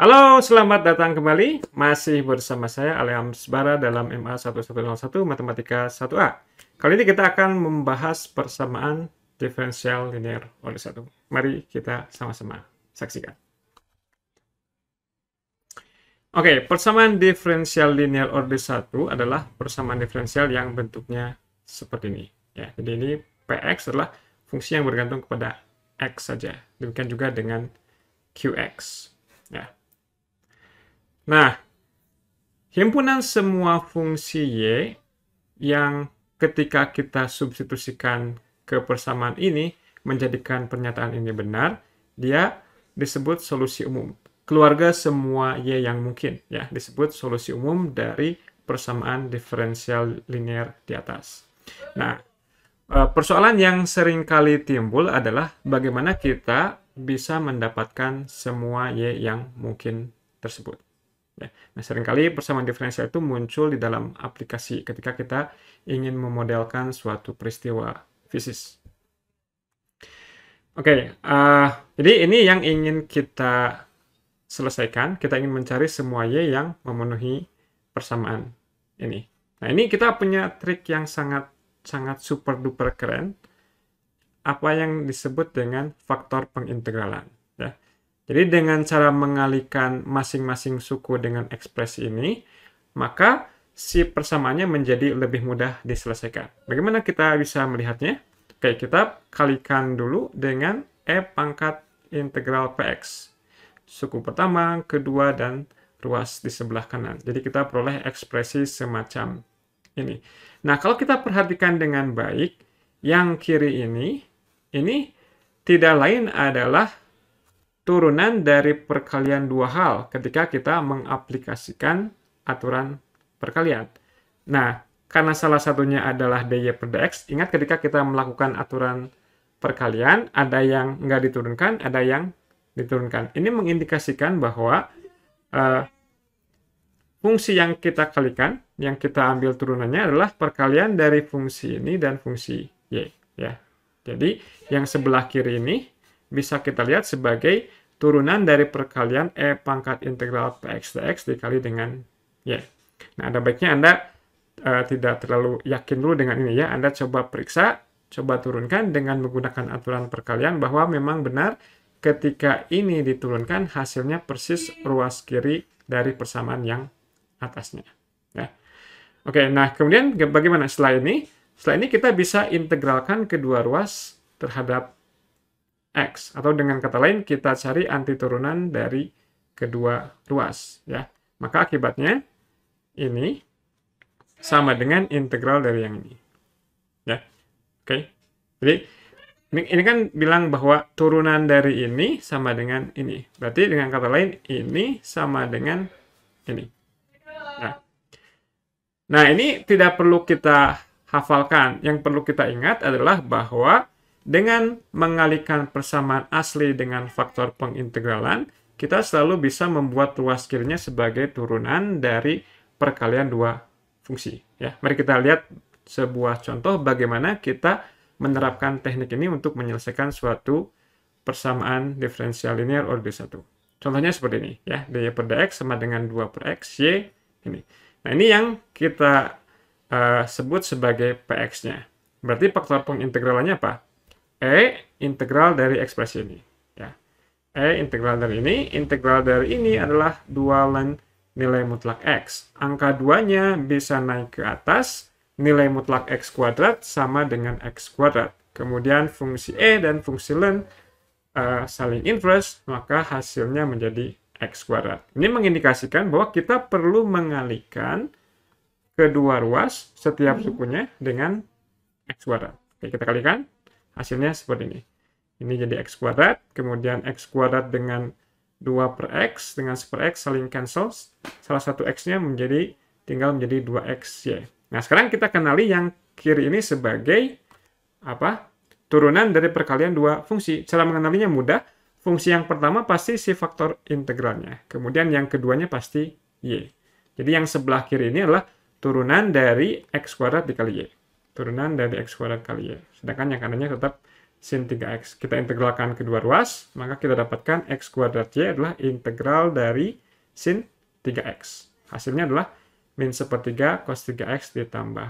Halo, selamat datang kembali. Masih bersama saya Aliam Bara dalam MA 1101 Matematika 1A. Kali ini kita akan membahas persamaan diferensial linear order 1. Mari kita sama-sama saksikan. Oke, persamaan diferensial linear order 1 adalah persamaan diferensial yang bentuknya seperti ini. Ya, jadi ini Px adalah fungsi yang bergantung kepada x saja. Demikian juga dengan Qx. Ya. Nah, himpunan semua fungsi y yang ketika kita substitusikan ke persamaan ini menjadikan pernyataan ini benar, dia disebut solusi umum. Keluarga semua y yang mungkin, ya, disebut solusi umum dari persamaan diferensial linear di atas. Nah, persoalan yang sering kali timbul adalah bagaimana kita bisa mendapatkan semua y yang mungkin tersebut. Nah, seringkali persamaan diferensial itu muncul di dalam aplikasi ketika kita ingin memodelkan suatu peristiwa fisik. Oke, jadi ini yang ingin kita selesaikan. Kita ingin mencari semua y yang memenuhi persamaan ini. Nah, ini kita punya trik yang sangat super duper keren, apa yang disebut dengan faktor pengintegralan. Ya. Jadi dengan cara mengalihkan masing-masing suku dengan ekspresi ini, maka si persamaannya menjadi lebih mudah diselesaikan. Bagaimana kita bisa melihatnya? Oke, kita kalikan dulu dengan E pangkat integral Px. Suku pertama, kedua, dan ruas di sebelah kanan. Jadi kita peroleh ekspresi semacam ini. Nah, kalau kita perhatikan dengan baik, yang kiri ini tidak lain adalah turunan dari perkalian dua hal ketika kita mengaplikasikan aturan perkalian. Nah, karena salah satunya adalah dy per dx, ingat ketika kita melakukan aturan perkalian, ada yang nggak diturunkan, ada yang diturunkan. Ini mengindikasikan bahwa fungsi yang kita kalikan, yang kita ambil turunannya adalah perkalian dari fungsi ini dan fungsi y. Ya. Jadi, yang sebelah kiri ini bisa kita lihat sebagai turunan dari perkalian E pangkat integral Px dx dikali dengan y. Nah, ada baiknya Anda tidak terlalu yakin dulu dengan ini ya. Anda coba periksa, coba turunkan dengan menggunakan aturan perkalian bahwa memang benar ketika ini diturunkan hasilnya persis ruas kiri dari persamaan yang atasnya. Ya. Oke, nah kemudian bagaimana setelah ini? Setelah ini kita bisa integralkan kedua ruas terhadap x, atau dengan kata lain kita cari antiturunan dari kedua ruas. Ya. Maka akibatnya ini sama dengan integral dari yang ini. Ya. Oke. Jadi ini kan bilang bahwa turunan dari ini sama dengan ini. Berarti dengan kata lain, ini sama dengan ini. Nah, ini tidak perlu kita hafalkan. Yang perlu kita ingat adalah bahwa dengan mengalihkan persamaan asli dengan faktor pengintegralan, kita selalu bisa membuat ruas kirinya sebagai turunan dari perkalian dua fungsi. Ya, mari kita lihat sebuah contoh bagaimana kita menerapkan teknik ini untuk menyelesaikan suatu persamaan diferensial linear order 1. Contohnya seperti ini, ya, dy per dx sama dengan 2 per x, y, ini. Nah, ini yang kita sebut sebagai px-nya. Berarti faktor pengintegralannya apa? E integral dari ekspresi ini. Ya. E integral dari ini adalah 2 ln nilai mutlak x. Angka 2-nya bisa naik ke atas, nilai mutlak x kuadrat sama dengan x kuadrat. Kemudian fungsi e dan fungsi ln saling inverse, maka hasilnya menjadi x kuadrat. Ini mengindikasikan bahwa kita perlu mengalihkan kedua ruas setiap sukunya dengan x kuadrat. Oke, kita kalikan, hasilnya seperti ini. Ini jadi x kuadrat, kemudian x kuadrat dengan 2 per x, dengan 1 per x saling cancel, salah satu x-nya tinggal menjadi 2xy. Nah, sekarang kita kenali yang kiri ini sebagai apa? Turunan dari perkalian dua fungsi. Cara mengenalinya mudah. Fungsi yang pertama pasti si faktor integralnya. Kemudian yang keduanya pasti y. Jadi yang sebelah kiri ini adalah turunan dari x kuadrat dikali y. Turunan dari x kuadrat kali y. Sedangkan yang kanannya tetap sin 3x. Kita integralkan kedua ruas, maka kita dapatkan x kuadrat y adalah integral dari sin 3x. Hasilnya adalah min sepertiga cos 3x ditambah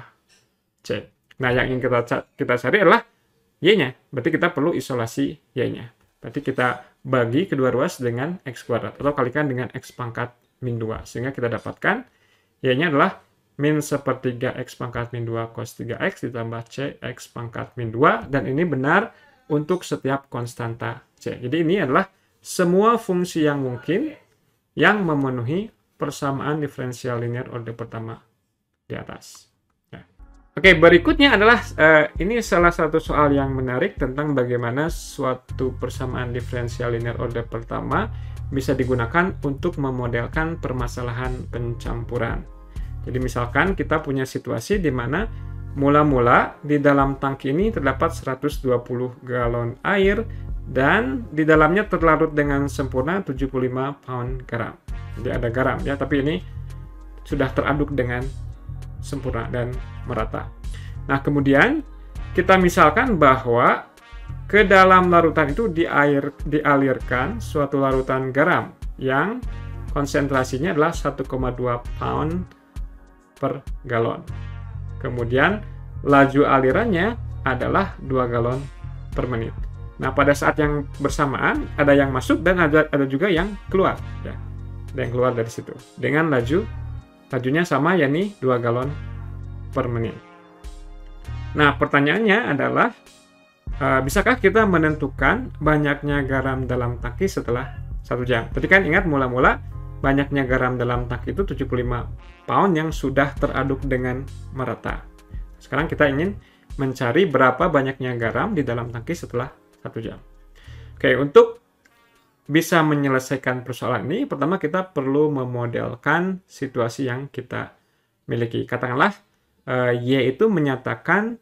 c. Nah, yang ingin kita cari adalah y-nya. Berarti kita perlu isolasi y-nya. Berarti kita bagi kedua ruas dengan x kuadrat, atau kalikan dengan x pangkat min 2. Sehingga kita dapatkan y-nya adalah min sepertiga x pangkat min 2 cos 3x ditambah c x pangkat min 2. Dan ini benar untuk setiap konstanta c. Jadi ini adalah semua fungsi yang mungkin yang memenuhi persamaan diferensial linear order pertama di atas. Oke, berikutnya adalah ini salah satu soal yang menarik tentang bagaimana suatu persamaan diferensial linear order pertama bisa digunakan untuk memodelkan permasalahan pencampuran. Jadi misalkan kita punya situasi di mana mula-mula di dalam tangki ini terdapat 120 galon air dan di dalamnya terlarut dengan sempurna 75 pound garam. Jadi ada garam ya, tapi ini sudah teraduk dengan sempurna dan merata. Nah, kemudian kita misalkan bahwa ke dalam larutan itu dialirkan suatu larutan garam yang konsentrasinya adalah 1,2 pound per galon. Kemudian laju alirannya adalah 2 galon per menit. Nah, pada saat yang bersamaan ada yang masuk dan ada juga yang keluar ya. Ada yang keluar dari situ dengan lajunya sama, yakni 2 galon per menit. Nah, pertanyaannya adalah, bisakah kita menentukan banyaknya garam dalam tangki setelah 1 jam? Tadi kan ingat mula-mula banyaknya garam dalam tangki itu 75 pound yang sudah teraduk dengan merata. Sekarang kita ingin mencari berapa banyaknya garam di dalam tangki setelah 1 jam. Oke, untuk bisa menyelesaikan persoalan ini, pertama kita perlu memodelkan situasi yang kita miliki. Katakanlah, Y itu menyatakan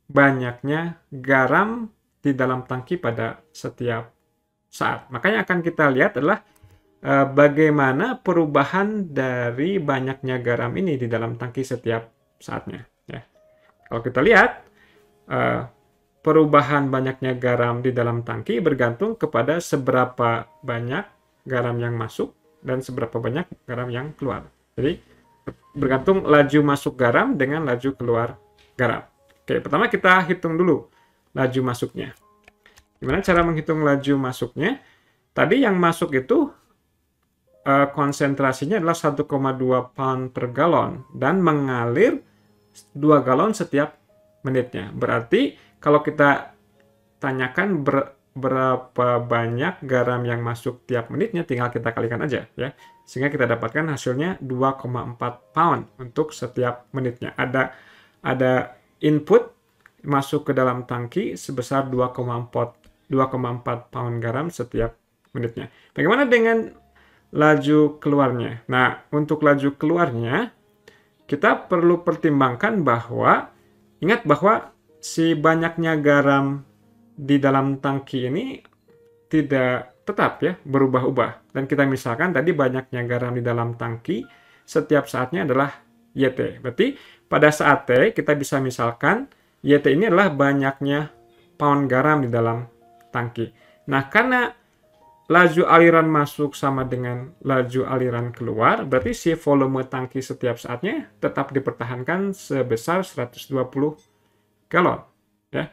banyaknya garam di dalam tangki pada setiap saat. Makanya akan kita lihat adalah bagaimana perubahan dari banyaknya garam ini di dalam tangki setiap saatnya. Ya. Kalau kita lihat, perubahan banyaknya garam di dalam tangki bergantung kepada seberapa banyak garam yang masuk dan seberapa banyak garam yang keluar. Jadi, bergantung laju masuk garam dengan laju keluar garam. Oke, pertama kita hitung dulu laju masuknya. Gimana cara menghitung laju masuknya? Tadi yang masuk itu konsentrasinya adalah 1,2 pound per galon dan mengalir 2 galon setiap menitnya. Berarti kalau kita tanyakan berapa banyak garam yang masuk tiap menitnya, tinggal kita kalikan aja ya. Sehingga kita dapatkan hasilnya 2,4 pound untuk setiap menitnya. Ada input masuk ke dalam tangki sebesar 2,4 pound garam setiap menitnya. Bagaimana dengan laju keluarnya? Nah, untuk laju keluarnya kita perlu pertimbangkan bahwa ingat bahwa si banyaknya garam di dalam tangki ini tidak tetap ya, berubah-ubah. Dan kita misalkan tadi banyaknya garam di dalam tangki setiap saatnya adalah YT. Berarti pada saat T kita bisa misalkan YT ini adalah banyaknya pound garam di dalam tangki. Nah, karena laju aliran masuk sama dengan laju aliran keluar, berarti si volume tangki setiap saatnya tetap dipertahankan sebesar 120 galon. Ya.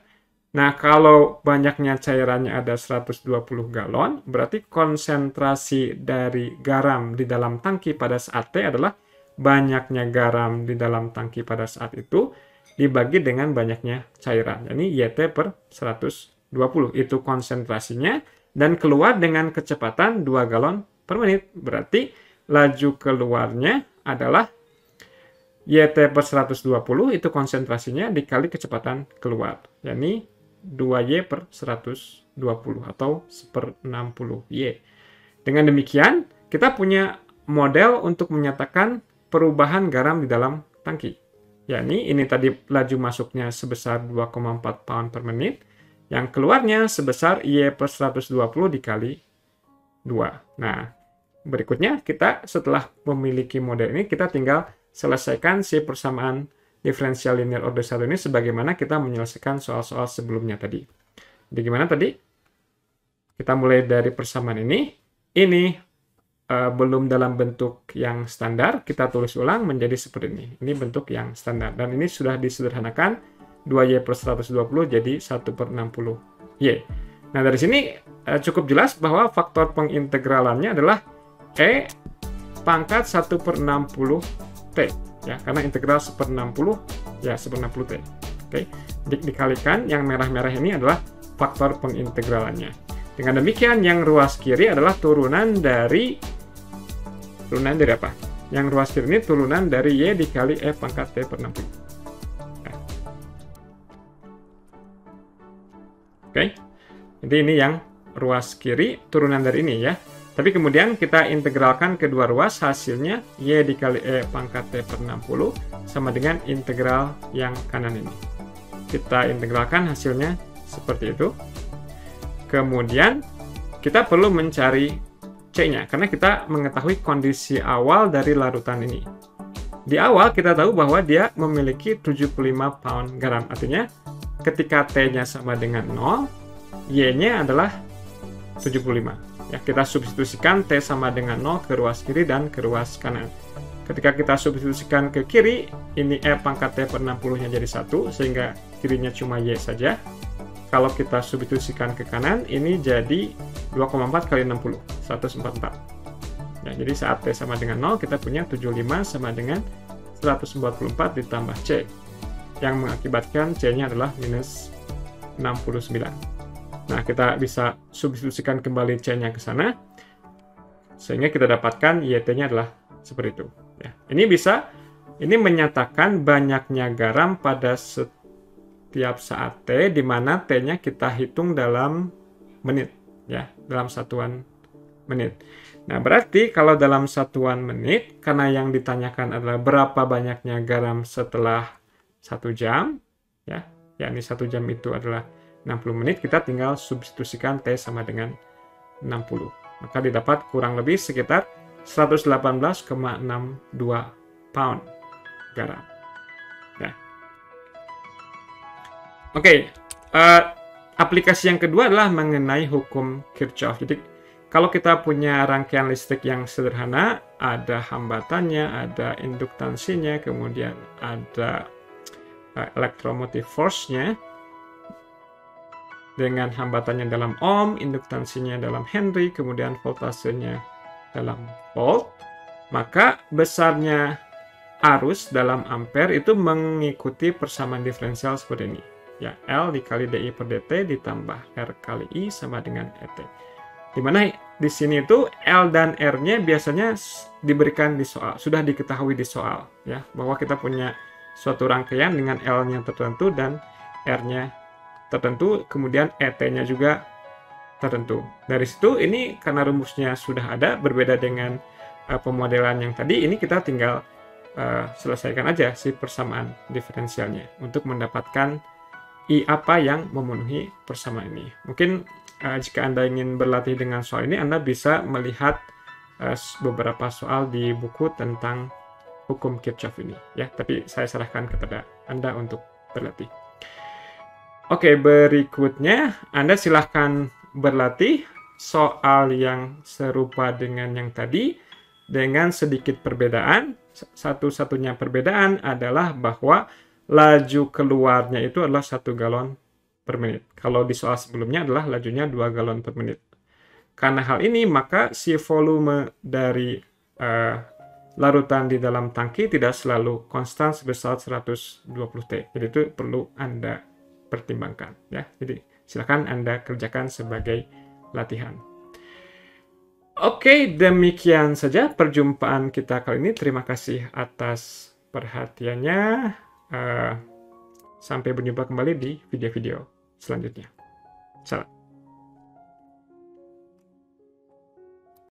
Nah, kalau banyaknya cairannya ada 120 galon, berarti konsentrasi dari garam di dalam tangki pada saat T adalah banyaknya garam di dalam tangki pada saat itu dibagi dengan banyaknya cairan. Jadi YT per 120. Itu konsentrasinya dan keluar dengan kecepatan 2 galon per menit. Berarti laju keluarnya adalah YT per 120 itu konsentrasinya dikali kecepatan keluar. Yakni 2Y per 120 atau 1/60Y. Dengan demikian, kita punya model untuk menyatakan perubahan garam di dalam tangki. Yakni ini tadi laju masuknya sebesar 2,4 pound per menit, yang keluarnya sebesar Y per 120 dikali 2. Nah, berikutnya kita setelah memiliki model ini, kita tinggal selesaikan si persamaan diferensial linear order 1 ini sebagaimana kita menyelesaikan soal-soal sebelumnya tadi. Jadi gimana tadi? Kita mulai dari persamaan ini. Ini belum dalam bentuk yang standar, kita tulis ulang menjadi seperti ini. Ini bentuk yang standar. Dan ini sudah disederhanakan, 2Y per 120 jadi 1/60Y. Nah, dari sini cukup jelas bahwa faktor pengintegralannya adalah E pangkat 1/60T. Ya, karena integral 1/60, ya 1/60T. Oke, dikalikan, yang merah-merah ini adalah faktor pengintegralannya. Dengan demikian, yang ruas kiri adalah turunan dari apa? Yang ruas kiri ini turunan dari Y dikali E pangkat T per 60. Ya. Oke, jadi ini yang ruas kiri turunan dari ini ya. Tapi kemudian kita integralkan kedua ruas, hasilnya Y dikali E pangkat T per 60 sama dengan integral yang kanan ini. Kita integralkan hasilnya seperti itu. Kemudian kita perlu mencari C-nya, karena kita mengetahui kondisi awal dari larutan ini. Di awal kita tahu bahwa dia memiliki 75 pound garam. Artinya ketika T-nya sama dengan 0, Y-nya adalah 75. Ya, kita substitusikan T sama dengan 0 ke ruas kiri dan ke ruas kanan. Ketika kita substitusikan ke kiri, ini E pangkat T per 60-nya jadi 1, sehingga kirinya cuma Y saja. Kalau kita substitusikan ke kanan, ini jadi 2,4 kali 60, 144. Ya, jadi saat T sama dengan 0, kita punya 75 sama dengan 144 ditambah C. Yang mengakibatkan C-nya adalah minus 69. Nah, kita bisa substitusikan kembali C-nya ke sana, sehingga kita dapatkan YT-nya adalah seperti itu. Ya. Ini menyatakan banyaknya garam pada setiap saat T, di mana T-nya kita hitung dalam menit, ya, dalam satuan menit. Nah, berarti kalau dalam satuan menit, karena yang ditanyakan adalah berapa banyaknya garam setelah 1 jam, ya, yakni 1 jam itu adalah 60 menit, kita tinggal substitusikan T sama dengan 60. Maka didapat kurang lebih sekitar 118,62 pound garam. Ya. Oke, aplikasi yang kedua adalah mengenai hukum Kirchhoff. Jadi, kalau kita punya rangkaian listrik yang sederhana, ada hambatannya, ada induktansinya, kemudian ada electromotive force-nya, dengan hambatannya dalam ohm, induktansinya dalam Henry, kemudian voltasenya dalam volt, maka besarnya arus dalam ampere itu mengikuti persamaan diferensial seperti ini. Ya, L dikali DI per DT ditambah R kali I sama dengan ET. Dimana di sini itu L dan R-nya biasanya diberikan di soal, sudah diketahui di soal, ya, bahwa kita punya suatu rangkaian dengan L-nya tertentu dan R-nya tertentu, kemudian ET-nya juga tertentu. Dari situ ini karena rumusnya sudah ada, berbeda dengan pemodelan yang tadi, ini kita tinggal selesaikan aja si persamaan diferensialnya untuk mendapatkan I apa yang memenuhi persamaan ini. Mungkin jika Anda ingin berlatih dengan soal ini, Anda bisa melihat beberapa soal di buku tentang hukum Kirchhoff ini, ya. Tapi saya serahkan kepada Anda untuk berlatih. Oke, berikutnya Anda silahkan berlatih soal yang serupa dengan yang tadi dengan sedikit perbedaan. Satu-satunya perbedaan adalah bahwa laju keluarnya itu adalah 1 galon per menit. Kalau di soal sebelumnya adalah lajunya 2 galon per menit. Karena hal ini, maka si volume dari larutan di dalam tangki tidak selalu konstan sebesar 120 T. Jadi itu perlu Anda pertimbangkan, ya. Jadi silakan Anda kerjakan sebagai latihan. Oke, demikian saja perjumpaan kita kali ini. Terima kasih atas perhatiannya. Sampai berjumpa kembali di video-video selanjutnya. Salam.